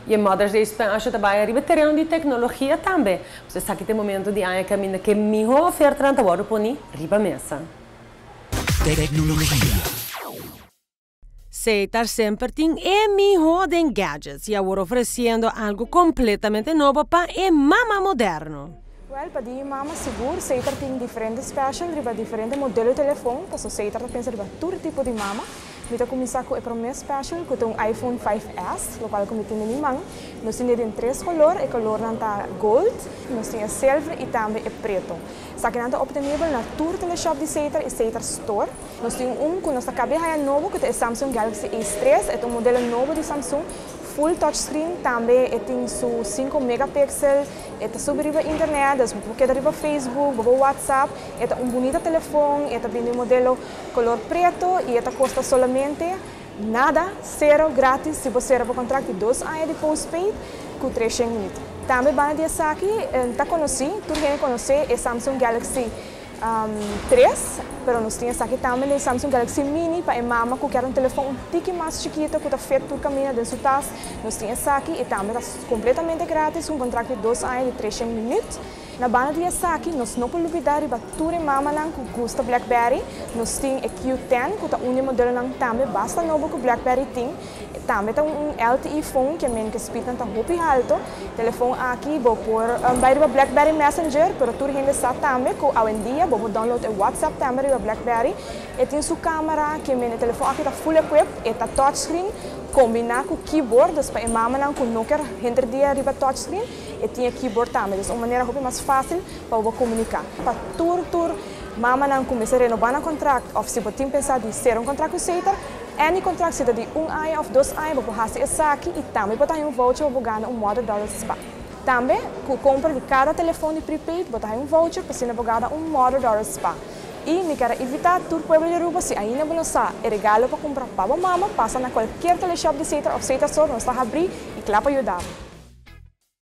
E a Mother's Day acho que trabalha riba terreno de tecnologia também. Você sabe que tem momento de ano que a minha oferta não está pôr riba mesa. Tecnologia. Seitar sempre tem melhor em gadgets e agora oferecendo algo completamente novo para o mama moderno. Well, para die mama seguro, Seitar tem diferentes special, riba diferentes modelos de telefone, então Seitar pensa riba todo tipo de mama. Kita começar com o primeiro special, que é um iPhone 5S, o qual eu tenho em mão. Nós temos três cores, o color é gold, nós temos silver e também preto. Isso aqui está obtenível na tour teleshop de Seitar e Seitar Store. Nós temos que nós acabamos de novo, que é o Samsung Galaxy S3, é um modelo novo de Samsung. Full touchscreen também tem 5 megapixels, é sobre a internet, é sobre Facebook, WhatsApp, é bonito telefone, é também um modelo color preto e custa solamente nada, zero, grátis, se você vai contrato de 2 anos de postpaid, com 300 minutos. Também vai dizer aqui, está conhecido, tudo que conhece é Samsung Galaxy 3, pero nós temos aqui também o Samsung Galaxy Mini para a mama que quer telefone um pouquinho mais chiquito que está feito por caminho dentro da casa. Nós temos aqui e também está completamente grátis, um contrato de 2 anos de 300 minutos. Na banda de aqui, nós não podemos olvidar a tour mama que gosta BlackBerry. Nós temos o Q10, que é o único modelo também basta novo que BlackBerry tem. Também tem LTE phone que é speed está muito alto. O telefone aqui vou pôr vai o BlackBerry Messenger, pero tudo ainda está também que hoje em dia vou download o WhatsApp também o BlackBerry. E tem sua câmera que o telefone aqui está full equipped, está touchscreen, combinar com o keyboard, para a mama que não quer render dia riba touchscreen, e tem o keyboard também, de uma maneira muito mais fácil para comunicar. Para tudo mama não começar a renovar o contrato, ou se você pensar de ser contrato com Seitar, any contrato seja de 1 ano ou 2 anos, você fazer isso aqui e também botar voucher para ganhar $1 spa. Também, com a compra de cada telefone prepaid, botar voucher para ser ganhar $1 spa. E me quero evitar tudo pueblo de Aruba, se ainda não sabe, é regalo para comprar para a mama, passa na qualquer teleshop de Seitar ou Seitar Store, nós está a abrir e claro para ajudar.